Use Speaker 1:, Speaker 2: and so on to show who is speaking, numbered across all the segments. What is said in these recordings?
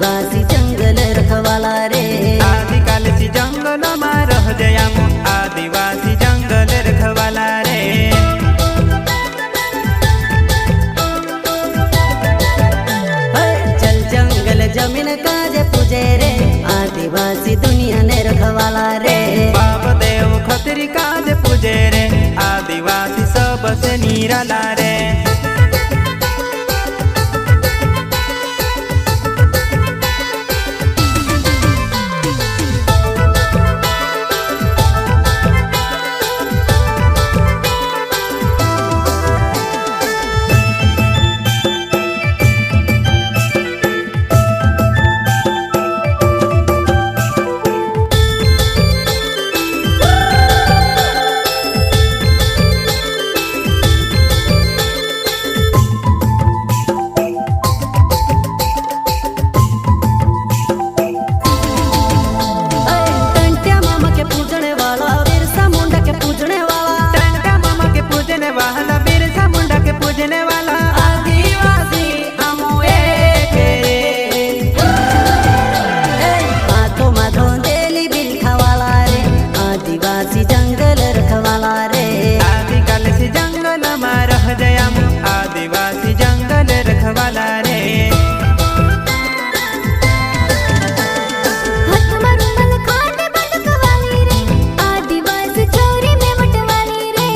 Speaker 1: आदिवासी जंगल रखवाला रे
Speaker 2: आदिकालची जंगल में रह जयामु आदिवासी जंगल रखवाला रे
Speaker 1: चल जंगल जमीन काजे पूजे रे आदिवासी दुनिया ने रखवाला रे
Speaker 2: बाप देव खतरी काज पूजे रे आदिवासी सबसे निराला रे
Speaker 1: जंगल रखवाला रे
Speaker 2: आदिकालची जंगल में रह जयामु आदिवासी जंगल रखवाला रे
Speaker 1: आदिवासी चोरी में बटवाली रे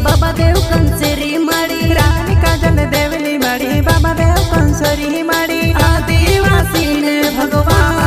Speaker 1: बाबा देव कंसरी माड़ी
Speaker 2: रानी काजल देवली माड़ी बाबा देव कंसरी माड़ी
Speaker 1: आदिवासी ने भगवान